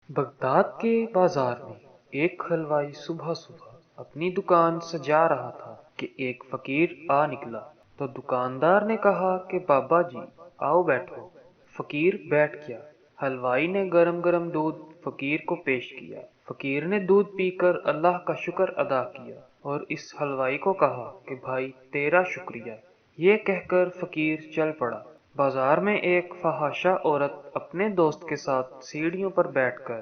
Baghdad کے بازار میں ایک حلوائی صبح صبح اپنی دکان سجا رہا تھا کہ ایک فقیر آ نکلا۔ تو دکاندار نے کہا کہ بابا جی آؤ بیٹھو۔ فقیر بیٹھ گیا۔ حلوائی نے گرم گرم دودھ فقیر کو پیش کیا۔ فقیر نے دودھ پی کر اللہ کا شکر ادا کیا اور اس حلوائی کو کہا کہ بھائی تیرا شکریہ۔ یہ کہہ کر فقیر چل پڑا۔ بازار میں ایک فحاشہ عورت اپنے دوست کے ساتھ سیڑھیوں پر بیٹھ کر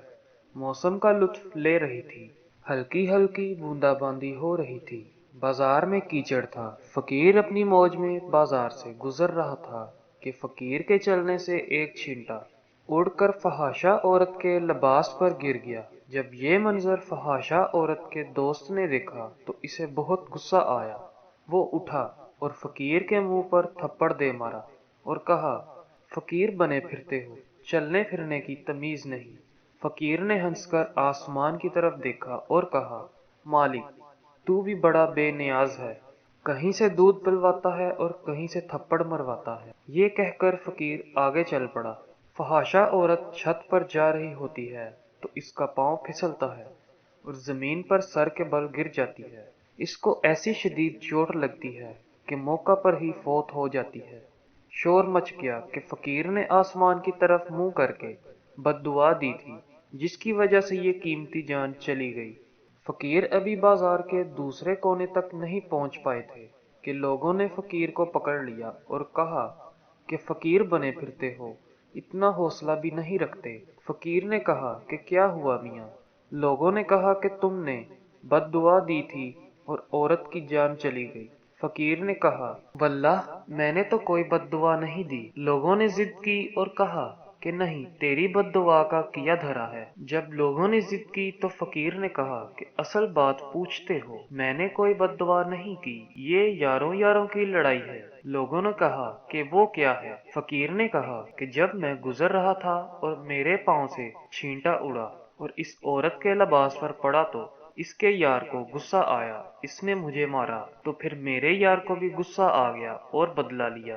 موسم کا لطف لے رہی تھی۔ ہلکی ہلکی بوندا باندی ہو رہی تھی۔ بازار میں کیچڑ تھا۔ فقیر اپنی موج میں بازار سے گزر رہا تھا کہ فقیر کے چلنے سے ایک چھینٹا اڑ کر فحاشہ عورت کے لباس پر گر گیا۔ جب یہ منظر فحاشہ عورت کے دوست نے دیکھا تو اسے بہت غصہ آیا۔ وہ اٹھا اور فقیر کے منہ پر تھپڑ دے مارا اور کہا، فقیر بنے پھرتے ہو، چلنے پھرنے کی تمیز نہیں۔ فقیر نے ہنس کر آسمان کی طرف دیکھا اور کہا، مالک تو بھی بڑا بے نیاز ہے، کہیں سے دودھ پلواتا ہے اور کہیں سے تھپڑ مرواتا ہے۔ یہ کہہ کر فقیر آگے چل پڑا۔ فحاشہ عورت چھت پر جا رہی ہوتی ہے تو اس کا پاؤں پھسلتا ہے اور زمین پر سر کے بل گر جاتی ہے۔ اس کو ایسی شدید چوٹ لگتی ہے کہ موقع پر ہی فوت ہو جاتی ہے۔ شور مچ گیا کہ فقیر نے آسمان کی طرف منہ کر کے بد دعا دی تھی، جس کی وجہ سے یہ قیمتی جان چلی گئی۔ فقیر ابھی بازار کے دوسرے کونے تک نہیں پہنچ پائے تھے کہ لوگوں نے فقیر کو پکڑ لیا اور کہا کہ فقیر بنے پھرتے ہو، اتنا حوصلہ بھی نہیں رکھتے۔ فقیر نے کہا کہ کیا ہوا میاں؟ لوگوں نے کہا کہ تم نے بد دعا دی تھی اور عورت کی جان چلی گئی۔ فقیر نے کہا، واللہ میں نے تو کوئی بد دعا نہیں دی۔ لوگوں نے ضد کی اور کہا کہ نہیں، تیری بد دعا کا کیا دھرا ہے۔ جب لوگوں نے ضد کی تو فقیر نے کہا کہ اصل بات پوچھتے ہو، میں نے کوئی بد دعا نہیں کی، یہ یاروں یاروں کی لڑائی ہے۔ لوگوں نے کہا کہ وہ کیا ہے؟ فقیر نے کہا کہ جب میں گزر رہا تھا اور میرے پاؤں سے چھینٹا اڑا اور اس عورت کے لباس پر پڑا تو اس کے یار کو غصہ آیا، اس نے مجھے مارا، تو پھر میرے یار کو بھی غصہ آ گیا اور بدلہ لیا۔